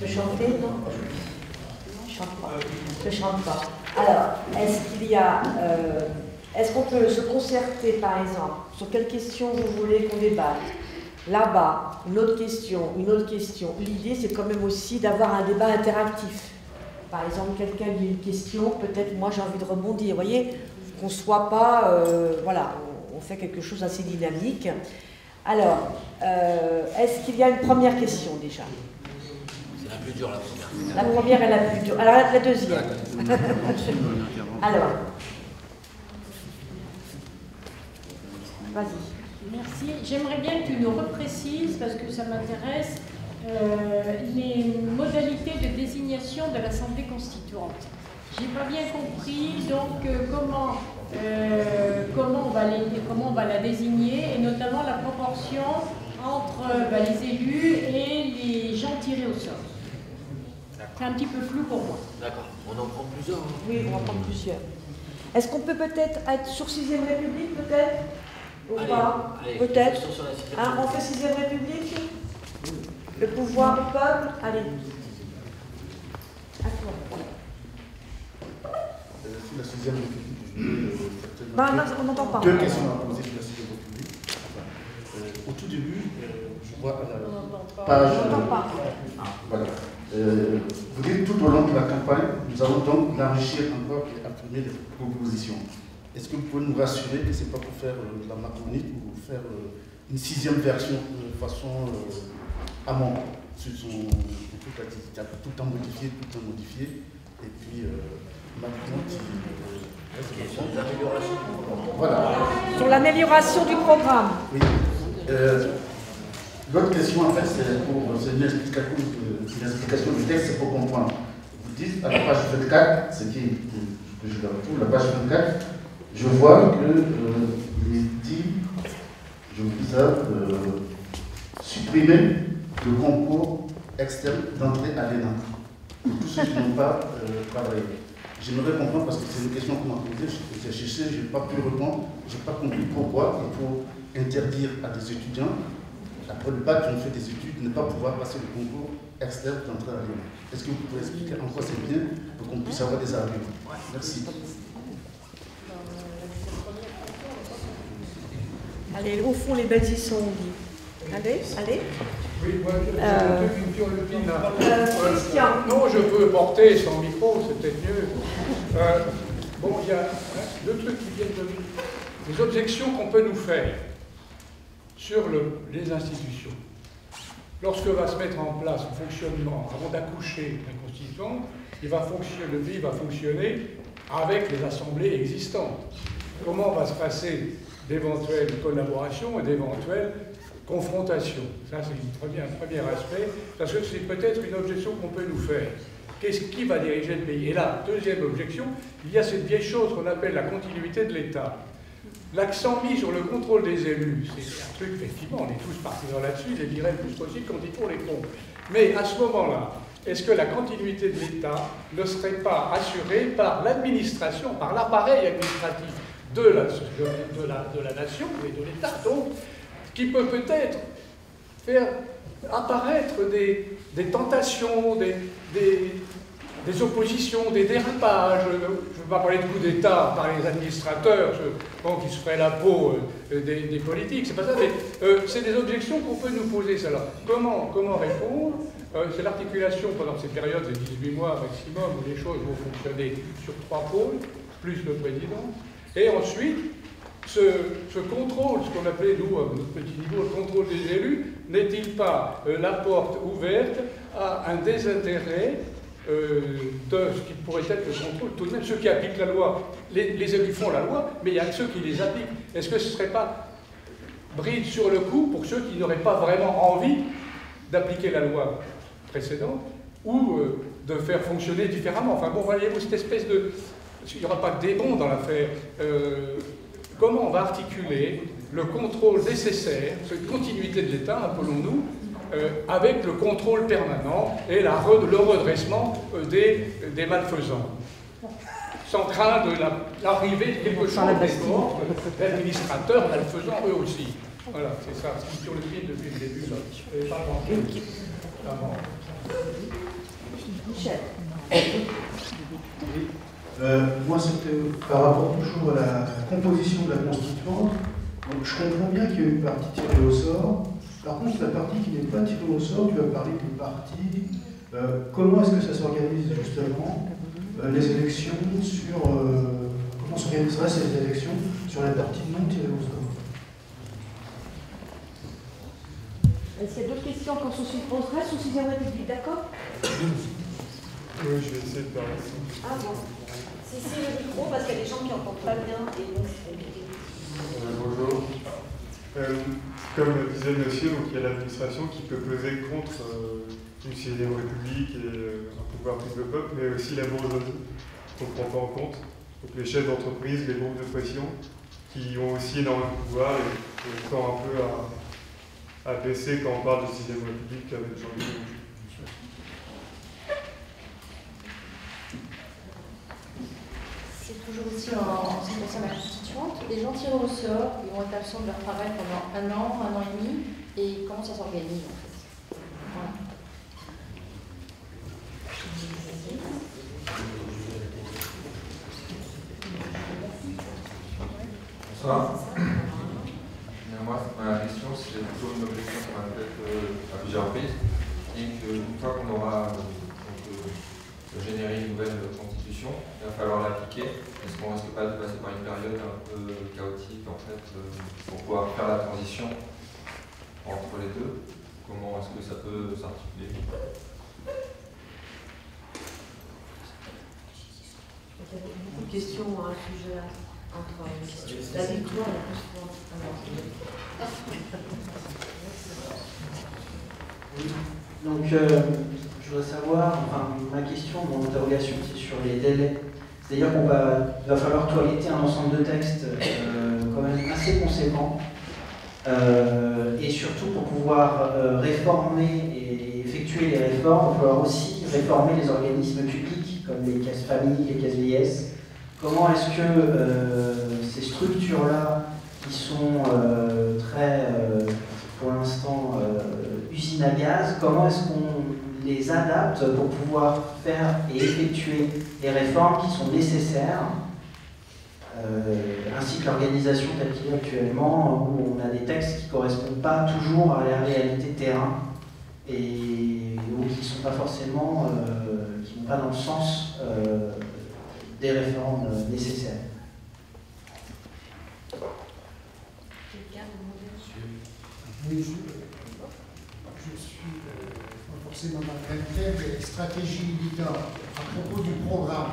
peux chanter, non? Je chante pas. Je chante pas. Alors, est-ce qu'on peut se concerter, par exemple, sur quelle question vous voulez qu'on débatte? Là-bas, une autre question, une autre question. L'idée, c'est quand même aussi d'avoir un débat interactif. Par exemple, quelqu'un dit une question, peut-être moi j'ai envie de rebondir. Vous voyez, qu'on ne soit pas... voilà, on fait quelque chose d'assez dynamique. Alors, est-ce qu'il y a une première question déjà? C'est la plus dure, la première. La première est la plus dure. Alors, la deuxième. Alors, vas-y. Merci. J'aimerais bien que tu nous reprécises, parce que ça m'intéresse, les modalités de désignation de l'Assemblée constituante. J'ai pas bien compris, donc, comment on va la désigner, et notamment la proportion entre les élus et les gens tirés au sort. C'est un petit peu flou pour moi. D'accord. On en prend plusieurs. Hein. Oui, on en prend plusieurs. Est-ce qu'on peut peut-être être sur 6ème République, peut-être? Ou allez, pas? Peut-être. Hein, on fait 6ème République? Le pouvoir du peuple? Allez. À toi. Sur la 6ème République, Non, on n'entend pas. Deux questions à poser sur la 6ème République. Au tout début, je vois à la page... On n'entend pas. Voilà. Vous dites tout au long de la campagne, nous allons donc l'enrichir encore et affirmer les propositions. Est-ce que vous pouvez nous rassurer que ce n'est pas pour faire de la Macronie ou faire une 6e version de façon amont sur toute l'activité, tout le temps modifié, et puis Macron qui... Voilà. Sur l'amélioration du programme. Oui. L'autre question, en fait, c'est une explication du texte, c'est pour comprendre. Vous dites à la page 24, ce qui est, que je le retrouve, la page 24, je vois que il est dit, je vous dis ça, supprimer le concours externe d'entrée à l'ENA pour tous ceux qui n'ont pas travaillé. J'aimerais comprendre, parce que c'est une question qu'on m'a posée, j'ai cherché, je n'ai pas pu répondre, je n'ai pas compris pourquoi il faut interdire à des étudiants, après le bac qui ont fait des études, ne pas pouvoir passer le concours externe d'entrée à l'ENA. Est-ce que vous pouvez expliquer en quoi c'est bien pour qu'on puisse avoir des arguments? Merci. Allez, au fond, les bêtes y sont, on dit. Allez. Oui, moi, j'ai une turlupine là. Christian. Non, je peux porter sans micro, c'est peut-être mieux. Bon, il y a deux trucs qui viennent de lui. Les objections qu'on peut nous faire sur les institutions. Lorsque va se mettre en place un fonctionnement, avant d'accoucher d'un constituant, le pays va fonctionner avec les assemblées existantes. Comment va se passer d'éventuelles collaborations et d'éventuelles confrontations? Ça, c'est un premier aspect, parce que c'est peut-être une objection qu'on peut nous faire. Qui va diriger le pays? Et là, deuxième objection, il y a cette vieille chose qu'on appelle la continuité de l'État. L'accent mis sur le contrôle des élus, c'est un truc, effectivement, on est tous partisans là-dessus, je les dirais le plus possible quand ils font les comptes. Mais à ce moment-là, est-ce que la continuité de l'État ne serait pas assurée par l'administration, par l'appareil administratif de la nation et de l'État, donc, qui peut peut-être faire apparaître des tentations, des oppositions, des dérapages. Je ne veux pas parler de coup d'État par les administrateurs, qui se feraient la peau des politiques, c'est pas ça, mais c'est des objections qu'on peut nous poser. Alors, comment répondre? C'est l'articulation pendant ces périodes de 18 mois maximum où les choses vont fonctionner sur 3 pôles, plus le président. Et ensuite, ce contrôle, ce qu'on appelait, nous, à notre petit niveau, le contrôle des élus, n'est-il pas la porte ouverte à un désintérêt de ce qui pourrait être le contrôle? Tout de même, ceux qui appliquent la loi, les élus font la loi, mais il y a ceux qui les appliquent. Est-ce que ce ne serait pas bride sur le coup pour ceux qui n'auraient pas vraiment envie d'appliquer la loi précédente ou de faire fonctionner différemment? Enfin bon, voyez-vous, cette espèce de... Il n'y aura pas de débat dans l'affaire. Comment on va articuler le contrôle nécessaire, cette continuité de l'État, appelons-nous, avec le contrôle permanent et le redressement des malfaisants, sans craindre l'arrivée de quelque chose d'administrateurs malfaisants eux aussi. Voilà, c'est ça, c'est sur le film depuis le début. Là. Michel. Oui. Moi, c'était par rapport toujours à la composition de la constituante. Donc, je comprends bien qu'il y a une partie tirée au sort. Par contre, la partie qui n'est pas tirée au sort, tu as parlé de partie. Comment est-ce que ça s'organise justement les élections sur comment s'organiseraient ces élections sur la partie non tirée au sort? Est-ce qu'il y a d'autres questions qu'on se poserait sur 6e République, d'accord? Oui, je vais essayer de parler. Ah bon. C'est le micro parce qu'il y a des gens qui n'entendent pas bien et donc c'est compliqué. Bonjour. Comme le disait le monsieur, donc, il y a l'administration qui peut peser contre une 6e République et un pouvoir pris le peuple, mais aussi la bourgeoisie qu'on ne prend pas en compte. Donc les chefs d'entreprise, les groupes de pression, qui ont aussi énormément de pouvoir et qui tendent un peu à baisser quand on parle de 6e République avec Jean-Luc. C'est toujours aussi en ce qui concerne la constituante. Les gens tirés au sort, ils vont être absents de leur travail pendant un an et demi, et comment ça s'organise en fait? Voilà. Bonsoir. Moi, ma question, c'est plutôt une objection qu'on m'a faite à plusieurs reprises, et qu'une fois qu'on aura générer une nouvelle constitution, il va falloir l'appliquer. Est-ce qu'on ne risque pas de passer par une période un peu chaotique en fait, pour pouvoir faire la transition entre les deux? Comment est-ce que ça peut s'articuler? Il y a beaucoup de questions à un sujet entre la victoire et la constituante. Donc, je voudrais savoir, enfin, ma question, mon interrogation, c'est sur les délais. C'est-à-dire qu'il va falloir toiletter un ensemble de textes quand même assez conséquent. Et surtout, pour pouvoir réformer et effectuer les réformes, il va falloir aussi réformer les organismes publics, comme les caisses familles, les caisses vieillesse. Comment est-ce que ces structures-là, qui sont très, pour l'instant, usines à gaz, comment est-ce qu'on les adapte pour pouvoir faire et effectuer les réformes qui sont nécessaires, ainsi que l'organisation telle qu'il est actuellement, où on a des textes qui ne correspondent pas toujours à la réalité terrain et ou qui ne sont pas forcément, qui vont pas dans le sens des réformes nécessaires. Oui, je suis pas forcément dans le même thème, mais stratégie militante. À propos du programme,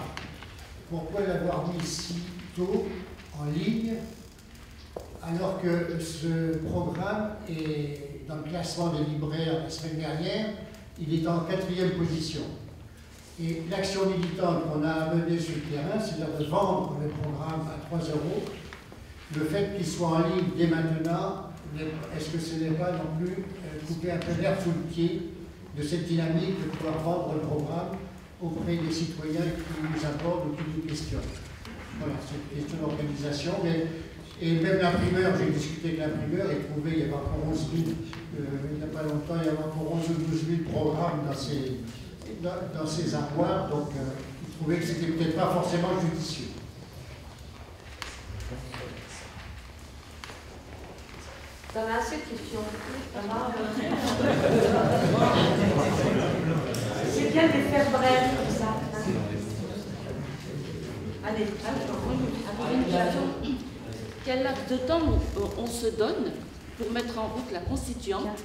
pourquoi l'avoir mis si tôt en ligne, alors que ce programme est dans le classement des libraires la semaine dernière, il est en 4e position. Et l'action militante qu'on a menée sur le terrain, c'est-à-dire de vendre le programme à 3 €, le fait qu'il soit en ligne dès maintenant, est-ce que ce n'est pas non plus couper un peu l'air sous le pied de cette dynamique de pouvoir vendre le programme auprès des citoyens qui nous abordent ou qui nous questionnent? Voilà, c'est une question d'organisation. Et même l'imprimeur, j'ai discuté avec l'imprimeur, il trouvait qu'il y avait encore 11 000, il n'y a pas longtemps, il y avait encore 11 ou 12 000 programmes dans ses armoires, donc il trouvait que c'était peut-être pas forcément judicieux. T'en as assez de questions. C'est bien de les faire brèves comme ça. Allez, quel laps de temps on se donne pour mettre en route la constituante?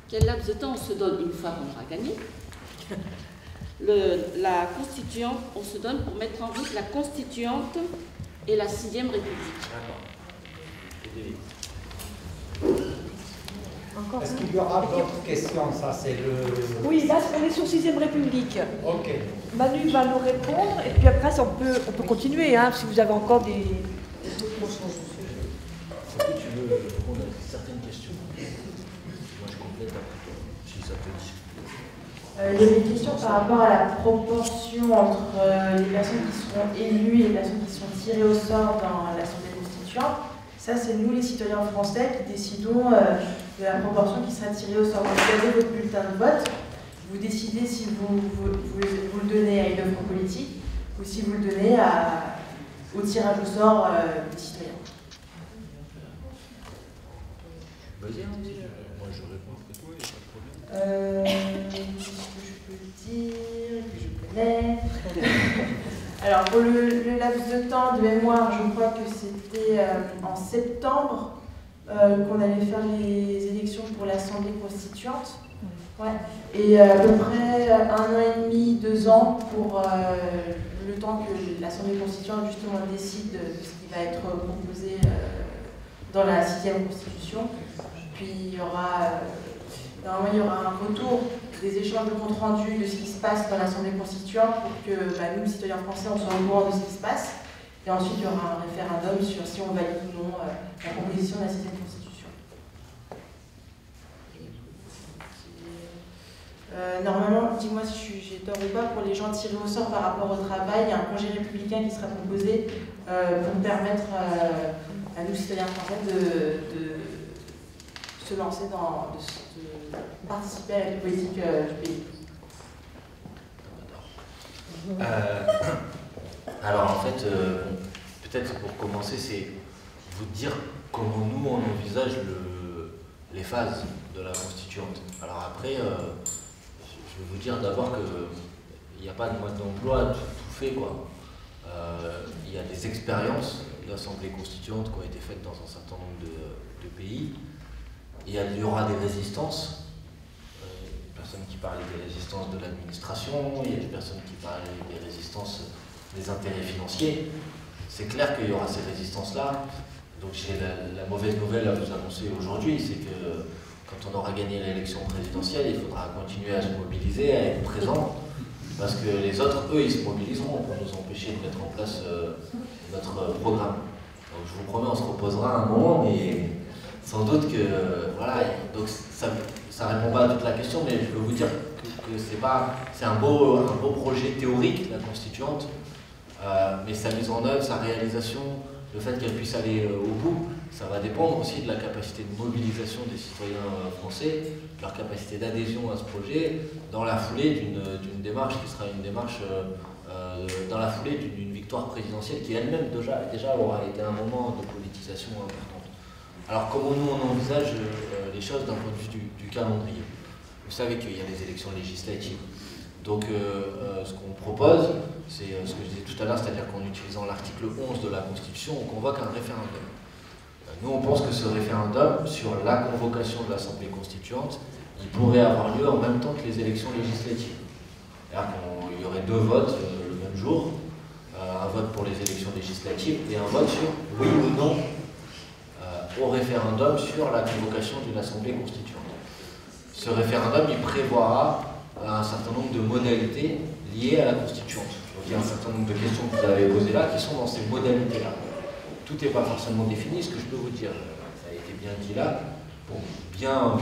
Quel laps de temps on se donne une fois qu'on aura gagné? La constituante, on se donne pour mettre en route la constituante et la 6e République. Est-ce qu'il y aura d'autres questions? Ça, c'est le... Oui, là, on est sur 6e République. Ok. Manu va nous répondre, et puis après, on peut continuer, hein, si vous avez encore des... Est-ce que tu veux répondre à certaines questions? Moi, je complète après, si ça te dit. Il y avait une question par rapport à la proportion entre les personnes qui seront élues et les personnes qui sont tirées au sort dans l'Assemblée constituante. Ça, c'est nous, les citoyens français, qui décidons de la proportion qui sera tirée au sort. Donc, vous avez votre bulletin de vote, vous décidez si vous le donnez à une œuvre politique ou si vous le donnez au tirage au sort des citoyens. Vas-y, moi je réponds après toi, il n'y a pas de problème. Qu'est-ce que je peux dire, que je connais. Alors pour le laps de temps de mémoire, je crois que c'était en septembre qu'on allait faire les élections pour l'Assemblée constituante. Ouais. Et à peu près 1 an et demi, 2 ans pour le temps que l'Assemblée constituante justement décide de ce qui va être proposé dans la 6e constitution. Puis il y aura normalement il y aura un retour des échanges de compte rendu de ce qui se passe dans l'Assemblée constituante pour que nous, citoyens français, on soit au courant de ce qui se passe. Et ensuite, il y aura un référendum sur si on valide ou non la proposition de la 6e constitution. Normalement, dis-moi si j'ai tort ou pas, pour les gens tirés au sort par rapport au travail, il y a un congé républicain qui sera proposé pour permettre à nous, citoyens français, de se lancer de participer à la vie politique du pays. Alors en fait, peut-être pour commencer, c'est vous dire comment nous on envisage les phases de la constituante. Alors après, je vais vous dire d'abord qu'il n'y a pas de mode d'emploi tout fait, quoi. Il y a des expériences d'assemblée constituante qui ont été faites dans un certain nombre de pays. Il y aura des résistances, des personnes qui parlaient des résistances de l'administration, il y a des personnes qui parlaient des résistances des intérêts financiers. C'est clair qu'il y aura ces résistances-là. Donc j'ai la mauvaise nouvelle à vous annoncer aujourd'hui, c'est que quand on aura gagné l'élection présidentielle, il faudra continuer à se mobiliser, à être présent, parce que les autres, eux, ils se mobiliseront pour nous empêcher de mettre en place notre programme. Donc je vous promets, on se reposera un moment, mais sans doute que, voilà, donc ça répond pas à toute la question, mais je peux vous dire que c'est un beau projet théorique, la constituante, mais sa mise en œuvre, sa réalisation, le fait qu'elle puisse aller au bout, ça va dépendre aussi de la capacité de mobilisation des citoyens français, de leur capacité d'adhésion à ce projet, dans la foulée d'une démarche qui sera une démarche dans la foulée d'une victoire présidentielle qui elle-même déjà aura été un moment de politisation importante. Alors comment nous on envisage les choses d'un point de vue du calendrier? Vous savez qu'il y a les élections législatives. Donc ce qu'on propose, c'est ce que je disais tout à l'heure, c'est-à-dire qu'en utilisant l'article 11 de la Constitution, on convoque un référendum. Nous on pense que ce référendum, sur la convocation de l'Assemblée constituante, il pourrait avoir lieu en même temps que les élections législatives. C'est-à-dire qu'il y aurait 2 votes le même jour, un vote pour les élections législatives et un vote sur oui ou non au référendum sur la convocation d'une Assemblée constituante. Ce référendum, il prévoira un certain nombre de modalités liées à la constituante. Donc il y a un certain nombre de questions que vous avez posées là qui sont dans ces modalités-là. Tout n'est pas forcément défini, ce que je peux vous dire, ça a été bien dit là, pour bien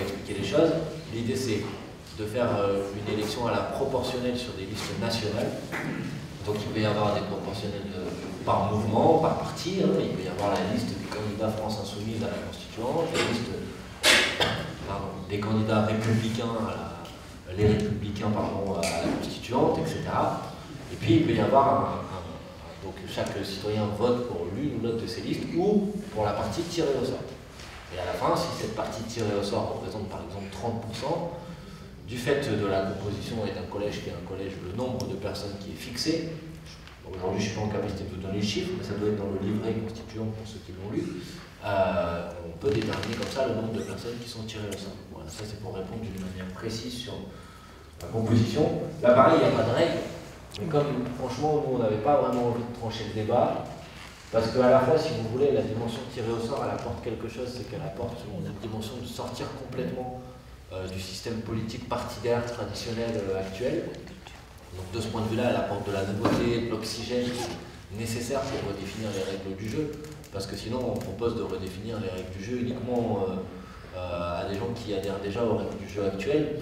expliquer les choses. L'idée c'est de faire une élection à la proportionnelle sur des listes nationales. Donc il peut y avoir des proportionnels par mouvement, par parti, hein. Il peut y avoir la liste des candidats France Insoumise à la constituante, la liste des candidats républicains les républicains à la constituante, etc. Et puis il peut y avoir donc chaque citoyen vote pour l'une ou l'autre de ces listes ou pour la partie tirée au sort. Et à la fin, si cette partie tirée au sort représente par exemple 30%, du fait de la composition et d'un collège qui est un collège, le nombre de personnes qui est fixé, aujourd'hui je ne suis pas en capacité de vous donner le chiffre, mais ça doit être dans le livret constituant pour ceux qui l'ont lu, on peut déterminer comme ça le nombre de personnes qui sont tirées au sort. Voilà, ça c'est pour répondre d'une manière précise sur la composition. Là pareil, il n'y a pas de règle, mais comme franchement nous on n'avait pas vraiment envie de trancher le débat, parce qu'à la fois si vous voulez la dimension tirée au sort elle apporte quelque chose, c'est qu'elle apporte une dimension de sortir complètement du système politique partidaire traditionnel actuel. Donc de ce point de vue-là, elle apporte de la nouveauté, de l'oxygène nécessaire pour redéfinir les règles du jeu, parce que sinon on propose de redéfinir les règles du jeu uniquement à des gens qui adhèrent déjà aux règles du jeu actuelles.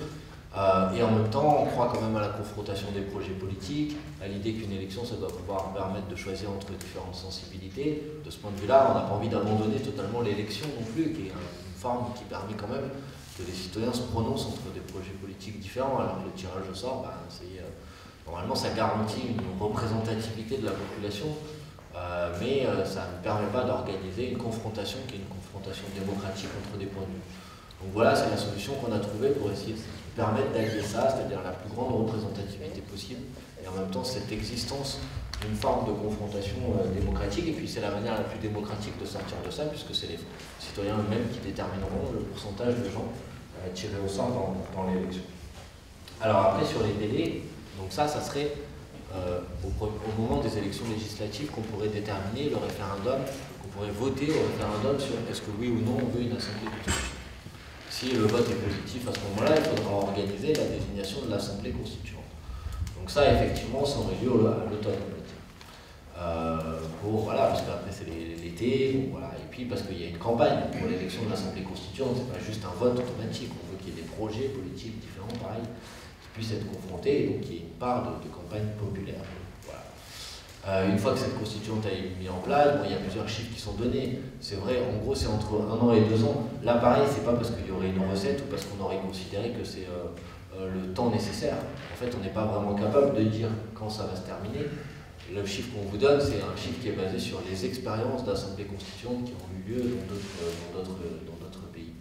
Et en même temps, on croit quand même à la confrontation des projets politiques, à l'idée qu'une élection, ça doit pouvoir permettre de choisir entre différentes sensibilités. De ce point de vue-là, on n'a pas envie d'abandonner totalement l'élection non plus, qui est une forme qui permet quand même que les citoyens se prononcent entre des projets politiques différents, alors que le tirage au sort, normalement ça garantit une représentativité de la population, mais ça ne permet pas d'organiser une confrontation qui est une confrontation démocratique entre des points de vue. Donc voilà, c'est la solution qu'on a trouvée pour essayer de permettre d'allier ça, c'est-à-dire la plus grande représentativité possible, et en même temps cette existence d'une forme de confrontation démocratique, et puis c'est la manière la plus démocratique de sortir de ça, puisque c'est les citoyens eux-mêmes qui détermineront le pourcentage de gens tirés au sort dans l'élection. Alors après, sur les délais, donc ça serait au moment des élections législatives qu'on pourrait déterminer le référendum, qu'on pourrait voter au référendum sur est-ce que oui ou non on veut une assemblée constituante. Si le vote est positif à ce moment-là, il faudra organiser la désignation de l'assemblée constituante. Donc ça, effectivement, ça aurait lieu à l'automne. Voilà, parce qu'après c'est l'été, bon, voilà, et puis parce qu'il y a une campagne pour l'élection de l'assemblée constituante, c'est pas juste un vote automatique, on veut qu'il y ait des projets politiques différents, pareil, qui puissent être confrontés, et donc qu'il y ait une part de campagne populaire. Voilà. Une fois que cette constituante a été mise en place, bon, il y a plusieurs chiffres qui sont donnés. C'est vrai, en gros, c'est entre 1 an et 2 ans. Là, pareil, c'est pas parce qu'il y aurait une recette ou parce qu'on aurait considéré que c'est le temps nécessaire. En fait, on n'est pas vraiment capable de dire quand ça va se terminer. Le chiffre qu'on vous donne, c'est un chiffre qui est basé sur les expériences d'assemblées constituantes qui ont eu lieu dans d'autres pays.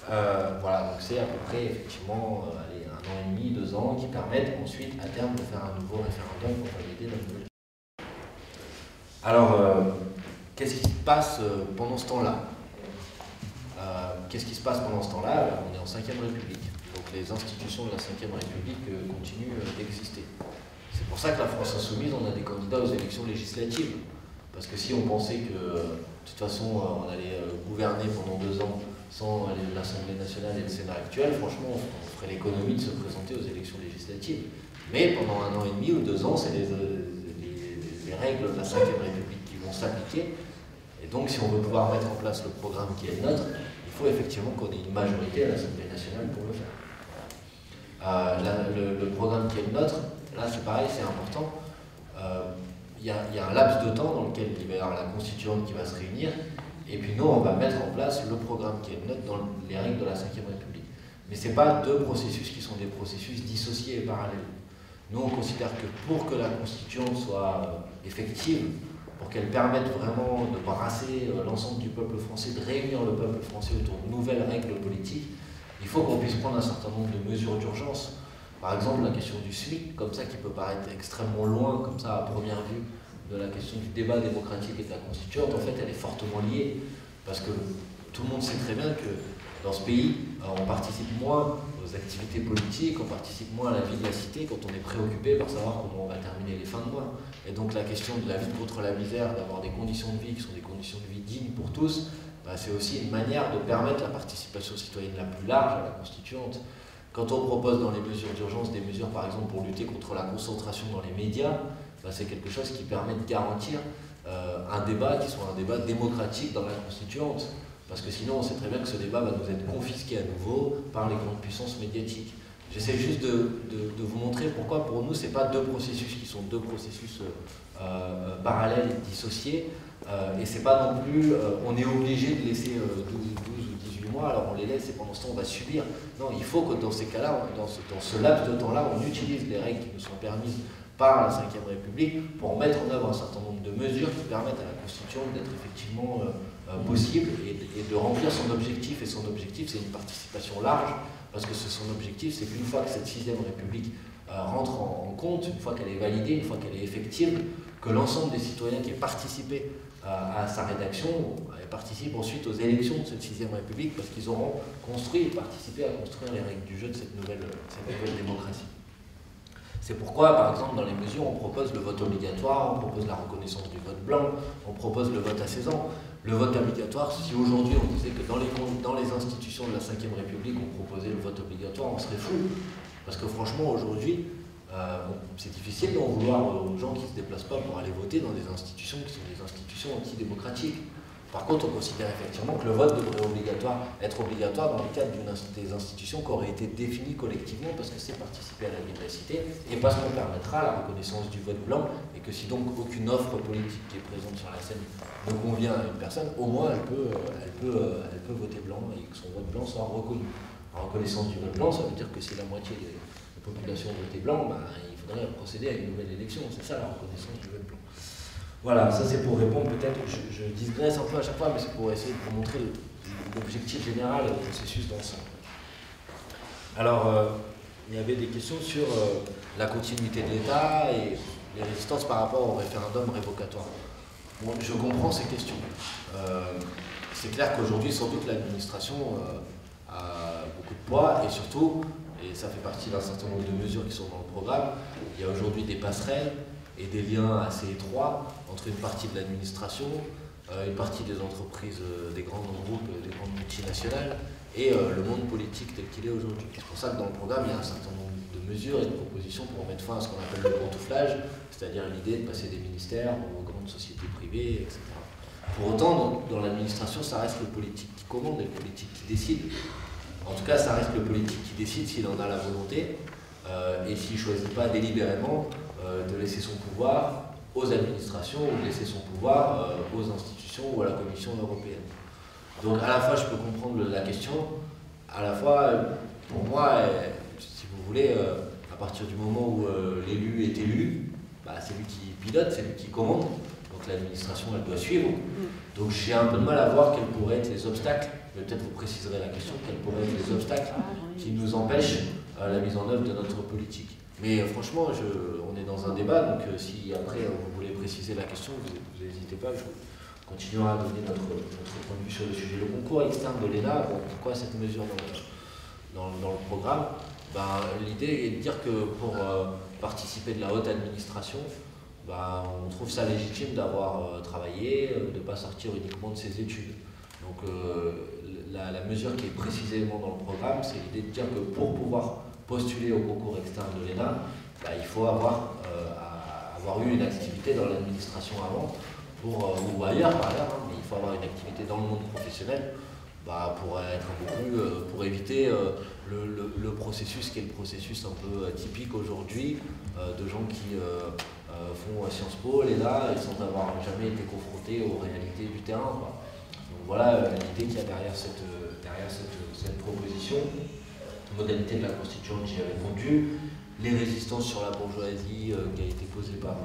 Voilà, donc c'est à peu près effectivement 1 an et demi, 2 ans qui permettent ensuite à terme de faire un nouveau référendum pour valider la nouvelle. Alors, qu'est-ce qui se passe pendant ce temps-là? Qu'est-ce qui se passe pendant ce temps-là? On est en 5e République, donc les institutions de la 5e République continuent d'exister. C'est pour ça que la France Insoumise, on a des candidats aux élections législatives. Parce que si on pensait que, de toute façon, on allait gouverner pendant 2 ans sans l'Assemblée nationale et le Sénat actuel, franchement, on ferait l'économie de se présenter aux élections législatives. Mais pendant 1 an et demi ou 2 ans, c'est les règles de la 5e République qui vont s'appliquer. Et donc, si on veut pouvoir mettre en place le programme qui est le nôtre, il faut effectivement qu'on ait une majorité à l'Assemblée nationale pour le faire. Le programme qui est le nôtre, là c'est pareil, c'est important. Il y a un laps de temps dans lequel il va y avoir la constituante qui va se réunir, et puis nous on va mettre en place le programme qui est le nôtre dans les règles de la 5e République. Mais ce n'est pas 2 processus qui sont des processus dissociés et parallèles. Nous on considère que pour que la constituante soit effective, pour qu'elle permette vraiment de brasser l'ensemble du peuple français, de réunir le peuple français autour de nouvelles règles politiques, il faut qu'on puisse prendre un certain nombre de mesures d'urgence. Par exemple, la question du SMIC, comme ça, qui peut paraître extrêmement loin, comme ça, à première vue, de la question du débat démocratique et de la constituante, en fait, elle est fortement liée. Parce que tout le monde sait très bien que dans ce pays, on participe moins aux activités politiques, on participe moins à la vie de la cité quand on est préoccupé par savoir comment on va terminer les fins de mois. Et donc la question de la lutte contre la misère, d'avoir des conditions de vie qui sont des conditions de vie dignes pour tous, c'est aussi une manière de permettre la participation citoyenne la plus large à la constituante. Quand on propose dans les mesures d'urgence des mesures, par exemple, pour lutter contre la concentration dans les médias, c'est quelque chose qui permet de garantir un débat qui soit un débat démocratique dans la constituante. Parce que sinon, on sait très bien que ce débat va nous être confisqué à nouveau par les grandes puissances médiatiques. J'essaie juste de vous montrer pourquoi, pour nous, ce n'est pas 2 processus qui sont 2 processus parallèles et dissociés. Et c'est pas non plus, on est obligé de laisser 12 ou 18 mois, alors on les laisse et pendant ce temps on va subir. Non, il faut que dans ces cas-là, dans ce laps de temps-là, on utilise les règles qui nous sont permises par la 5e République pour mettre en œuvre un certain nombre de mesures qui permettent à la Constituante d'être effectivement possible et de remplir son objectif. Et son objectif, c'est une participation large, parce que son objectif, c'est qu'une fois que cette 6e République rentre en compte, une fois qu'elle est validée, une fois qu'elle est effective, que l'ensemble des citoyens qui aient participé à sa rédaction participent ensuite aux élections de cette 6e République, parce qu'ils auront construit et participé à construire les règles du jeu de cette nouvelle démocratie. C'est pourquoi, par exemple, dans les mesures, on propose le vote obligatoire, on propose la reconnaissance du vote blanc, on propose le vote à 16 ans. Le vote obligatoire, si aujourd'hui on disait que dans les institutions de la 5e République, on proposait le vote obligatoire, on serait fou. Parce que franchement, aujourd'hui, c'est difficile d'en vouloir aux gens qui ne se déplacent pas pour aller voter dans des institutions qui sont des institutions antidémocratiques. Par contre, on considère effectivement que le vote devrait être obligatoire dans le cadre des institutions qui auraient été définies collectivement, parce que c'est participer à la diversité et parce qu'on permettra la reconnaissance du vote blanc, et que si donc aucune offre politique qui est présente sur la scène ne convient à une personne, au moins elle peut voter blanc et que son vote blanc soit reconnu. La reconnaissance du vote blanc, ça veut dire que si la moitié de la population votait blanc, ben, il faudrait procéder à une nouvelle élection. C'est ça la reconnaissance du vote blanc. Voilà, ça c'est pour répondre peut-être, je digresse un peu à chaque fois, mais c'est pour essayer de vous montrer l'objectif général du processus d'ensemble. Alors, il y avait des questions sur la continuité de l'État et les résistances par rapport au référendum révocatoire. Bon, je comprends ces questions. C'est clair qu'aujourd'hui, sans doute, l'administration a beaucoup de poids et surtout, et ça fait partie d'un certain nombre de mesures qui sont dans le programme, il y a aujourd'hui des passerelles et des liens assez étroits entre une partie de l'administration, une partie des entreprises, des grands groupes, des grandes multinationales, et le monde politique tel qu'il est aujourd'hui. C'est pour ça que dans le programme, il y a un certain nombre de mesures et de propositions pour mettre fin à ce qu'on appelle le pantouflage, c'est-à-dire l'idée de passer des ministères aux grandes sociétés privées, etc. Pour autant, dans l'administration, ça reste le politique qui commande et le politique qui décide. En tout cas, ça reste le politique qui décide s'il en a la volonté, et s'il ne choisit pas délibérément de laisser son pouvoir aux administrations ou de laisser son pouvoir aux institutions ou à la Commission européenne. Donc à la fois je peux comprendre la question, à la fois pour moi, si vous voulez, à partir du moment où l'élu est élu, bah, c'est lui qui pilote, c'est lui qui commande, donc l'administration elle doit suivre. Donc j'ai un peu de mal à voir quels pourraient être les obstacles, mais peut-être vous préciserez la question, quels pourraient être les obstacles qui nous empêchent la mise en œuvre de notre politique. Mais franchement, on est dans un débat, donc si après vous voulez préciser la question, vous n'hésitez pas, je continuerai à donner notre point de vue sur le sujet. Le concours externe de l'ENA, bon, pourquoi cette mesure dans le programme? Ben, l'idée est de dire que pour participer de la haute administration, ben, on trouve ça légitime d'avoir travaillé, de ne pas sortir uniquement de ses études. Donc la mesure qui est précisément dans le programme, c'est l'idée de dire que pour pouvoir postuler au concours externe de l'ENA, bah, il faut avoir eu une activité dans l'administration avant, ou ailleurs par ailleurs, hein, mais il faut avoir une activité dans le monde professionnel bah, pour éviter le processus qui est le processus un peu typique aujourd'hui de gens qui font Sciences Po, l'ENA, et sans avoir jamais été confrontés aux réalités du terrain, quoi. Donc voilà l'idée qu'il y a derrière cette proposition. Modalité de la constituante, j'y ai répondu. Les résistances sur la bourgeoisie qui a été posée par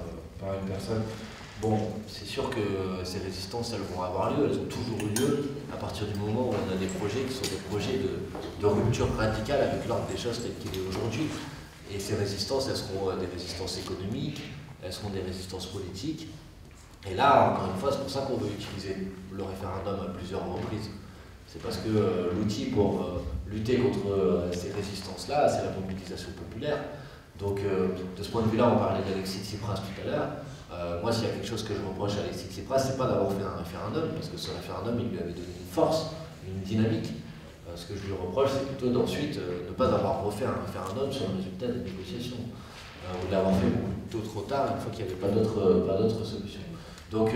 une personne. Bon, c'est sûr que ces résistances, elles vont avoir lieu, elles ont toujours eu lieu à partir du moment où on a des projets qui sont des projets de rupture radicale avec l'ordre des choses tel qu'il est aujourd'hui. Et ces résistances, elles seront des résistances économiques, elles seront des résistances politiques. Et là, encore une fois, c'est pour ça qu'on veut utiliser le référendum à plusieurs reprises. C'est parce que l'outil pour lutter contre ces résistances-là, c'est la mobilisation populaire. Donc de ce point de vue-là, on parlait d'Alexis Tsipras tout à l'heure. Moi, s'il y a quelque chose que je reproche à Alexis Tsipras, c'est pas d'avoir fait un référendum, parce que ce référendum, il lui avait donné une force, une dynamique. Ce que je lui reproche, c'est plutôt d'ensuite ne pas avoir refait un référendum sur le résultat des négociations, ou de l'avoir fait plutôt trop tard, une fois qu'il n'y avait pas d'autres solutions. Donc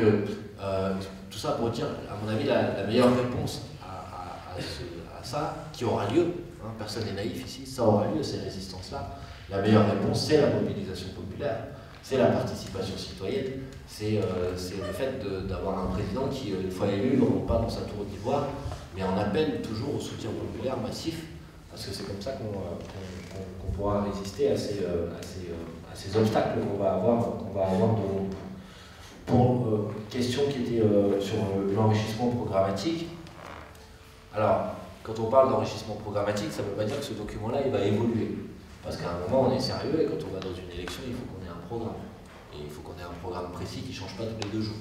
tout ça pour dire, à mon avis, la meilleure réponse à ça, qui aura lieu, hein, personne n'est naïf ici, ça aura lieu, ces résistances-là. La meilleure réponse, c'est la mobilisation populaire, c'est la participation citoyenne, c'est le fait d'avoir un président qui, une fois élu, ne rentre pas dans sa tour d'ivoire, mais on appelle toujours au soutien populaire massif, parce que c'est comme ça qu'on pourra résister à ces obstacles qu'on va avoir devant nous. Pour question qui était sur l'enrichissement programmatique. Alors, quand on parle d'enrichissement programmatique, ça ne veut pas dire que ce document-là, il va évoluer. Parce qu'à un moment, on est sérieux, et quand on va dans une élection, il faut qu'on ait un programme. Et il faut qu'on ait un programme précis qui ne change pas tous les 2 jours.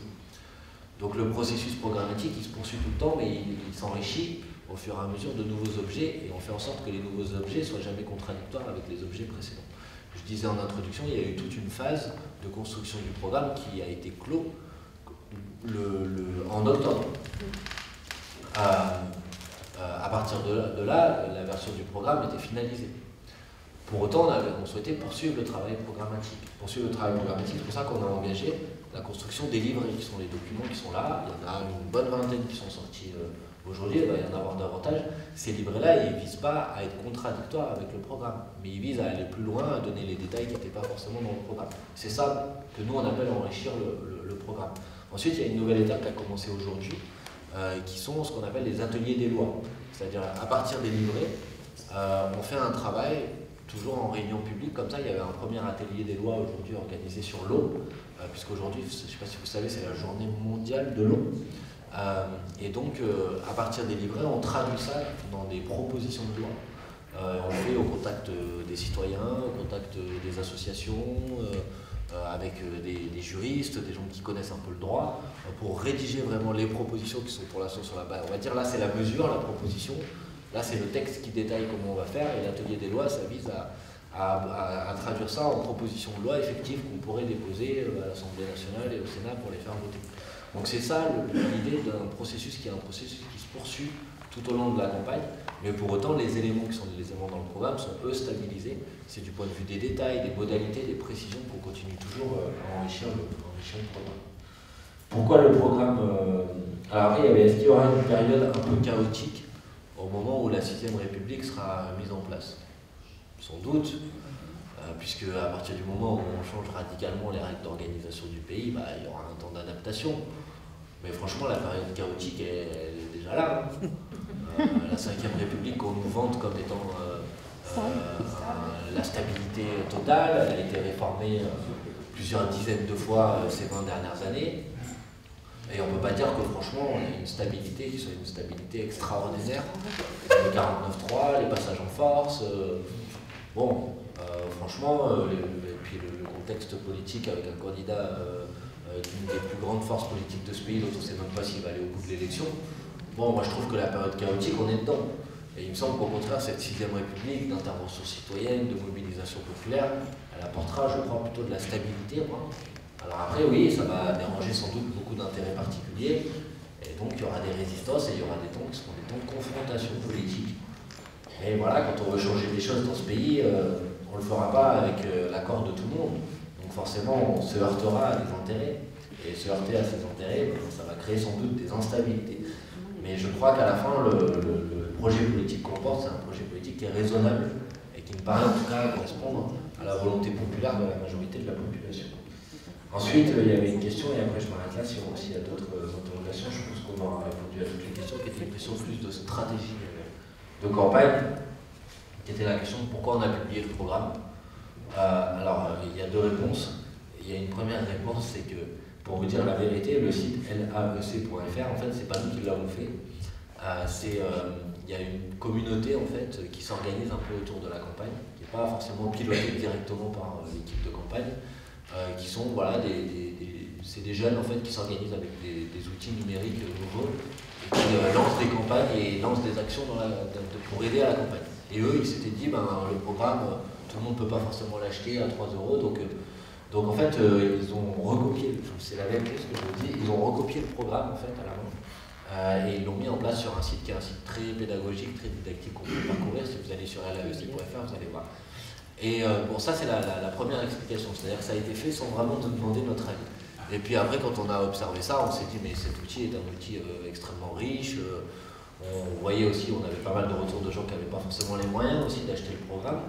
Donc le processus programmatique, il se poursuit tout le temps, mais il s'enrichit au fur et à mesure de nouveaux objets, et on fait en sorte que les nouveaux objets ne soient jamais contradictoires avec les objets précédents. Je disais en introduction, il y a eu toute une phase de construction du programme qui a été clos en octobre. À partir de là, la version du programme était finalisée. Pour autant, on souhaitait poursuivre le travail programmatique. C'est pour ça qu'on a engagé la construction des livrets, qui sont les documents qui sont là. Il y en a une bonne vingtaine qui sont sortis aujourd'hui, il va y en avoir davantage. Ces livrets-là, ils ne visent pas à être contradictoires avec le programme, mais ils visent à aller plus loin, à donner les détails qui n'étaient pas forcément dans le programme. C'est ça que nous, on appelle enrichir le programme. Ensuite, il y a une nouvelle étape qui a commencé aujourd'hui, qui sont ce qu'on appelle les ateliers des lois. C'est-à-dire, à partir des livrets, on fait un travail, toujours en réunion publique, comme ça. Il y avait un premier atelier des lois aujourd'hui organisé sur l'eau, puisqu'aujourd'hui, je ne sais pas si vous savez, c'est la journée mondiale de l'eau. Et donc, à partir des livrets, on traduit ça dans des propositions de loi. On le fait au contact des citoyens, au contact des associations, avec des juristes, des gens qui connaissent un peu le droit, pour rédiger vraiment les propositions qui sont pour l'instant sur la base. On va dire là, c'est la mesure, la proposition. Là, c'est le texte qui détaille comment on va faire. Et l'atelier des lois, ça vise à traduire ça en propositions de loi effectives qu'on pourrait déposer à l'Assemblée nationale et au Sénat pour les faire voter. Donc c'est ça l'idée d'un processus qui est un processus qui se poursuit tout au long de la campagne, mais pour autant les éléments qui sont les éléments dans le programme sont eux stabilisés. C'est du point de vue des détails, des modalités, des précisions qu'on continue toujours à enrichir le programme. Pourquoi le programme Alors après, est-ce qu'il y aura une période un peu chaotique au moment où la 6ème République sera mise en place? Sans doute, puisque à partir du moment où on change radicalement les règles d'organisation du pays, il y aura un temps d'adaptation. Mais franchement, la période chaotique, elle est déjà là. La 5ème République qu'on nous vante comme étant la stabilité totale, elle a été réformée plusieurs dizaines de fois ces 20 dernières années. Et on ne peut pas dire que franchement, on a une stabilité qui soit une stabilité extraordinaire. Le 49.3, les passages en force, franchement, et puis le contexte politique avec un candidat d'une des plus grandes forces politiques de ce pays, dont on ne sait même pas s'il va aller au bout de l'élection. Moi je trouve que la période chaotique, on est dedans. Et il me semble qu'au contraire, cette 6ème République d'intervention citoyenne, de mobilisation populaire, elle apportera, je crois, plutôt de la stabilité. Alors après, oui, ça va déranger sans doute beaucoup d'intérêts particuliers, et donc il y aura des résistances et il y aura des temps qui seront des temps de confrontation politique. Mais voilà, quand on veut changer des choses dans ce pays, on ne le fera pas avec l'accord de tout le monde. Donc forcément, on se heurtera à des intérêts. Et se heurter à ces intérêts, ça va créer sans doute des instabilités. Mais je crois qu'à la fin, le projet politique qu'on porte, c'est un projet politique qui est raisonnable et qui me paraît en tout cas correspondre à la volonté populaire de la majorité de la population. Ensuite, il y avait une question, et après je m'arrête là, s'il y a d'autres interrogations, je pense qu'on aura répondu à toutes les questions, qui était une question plus de stratégie de campagne, qui était la question de pourquoi on a publié le programme. Alors, il y a deux réponses. Il y a une première réponse, c'est que, pour vous dire la vérité, le site laec.fr, en fait, c'est pas nous qui l'avons fait. Il y a une communauté, en fait, qui s'organise un peu autour de la campagne, qui n'est pas forcément pilotée directement par l'équipe de campagne, qui sont, voilà, c'est des jeunes, en fait, qui s'organisent avec des outils numériques nouveaux, et qui lancent des campagnes et lancent des actions pour aider à la campagne. Et eux, ils s'étaient dit, le programme, tout le monde ne peut pas forcément l'acheter à 3 €, donc en fait, ils ont recopié, c'est la même chose que je vous dis, ils ont recopié le programme, en fait, à la main, et ils l'ont mis en place sur un site qui est un site très pédagogique, très didactique, qu'on peut parcourir. Si vous allez sur laec.fr, vous allez voir. Et ça, c'est la première explication, c'est-à-dire que ça a été fait sans vraiment nous demander notre avis. Et puis après, quand on a observé ça, on s'est dit, mais cet outil est un outil extrêmement riche. On voyait aussi, on avait pas mal de retours de gens qui n'avaient pas forcément les moyens aussi d'acheter le programme.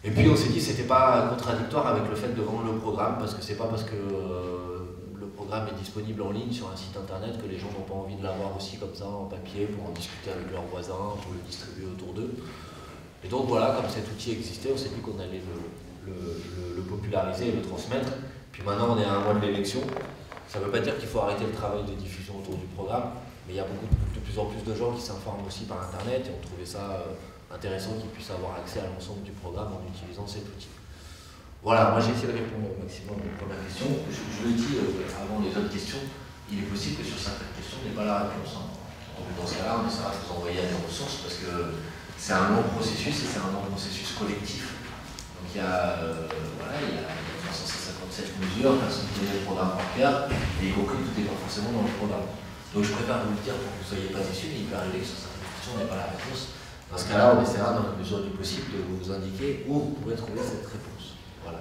Et puis on s'est dit que c'était pas contradictoire avec le fait de vendre le programme, parce que c'est pas parce que le programme est disponible en ligne sur un site internet que les gens n'ont pas envie de l'avoir aussi comme ça en papier pour en discuter avec leurs voisins, pour le distribuer autour d'eux. Et donc voilà, comme cet outil existait, on s'est dit qu'on allait le populariser et le transmettre. Puis maintenant on est à un mois de l'élection. Ça ne veut pas dire qu'il faut arrêter le travail de diffusion autour du programme, mais il y a de plus en plus de gens qui s'informent aussi par internet et on trouvait ça intéressant qu'ils puissent avoir accès à l'ensemble du programme en utilisant cet outil. Voilà, moi j'ai essayé de répondre au maximum aux premières questions. Je le dis avant les autres questions, il est possible que sur certaines questions, on n'ait pas la réponse. Donc dans ce cas-là, on essaiera de vous envoyer à des ressources parce que c'est un long processus et c'est un long processus collectif. Donc il y a 357 mesures, personne qui connaît le programme par cœur, et y compris tout n'est pas forcément dans le programme. Donc je préfère vous le dire pour que vous ne soyez pas déçus, mais il peut arriver que sur certaines questions, on n'ait pas la réponse. Dans ce cas-là, on essaiera dans la mesure du possible de vous indiquer où vous pourrez trouver cette réponse. Voilà.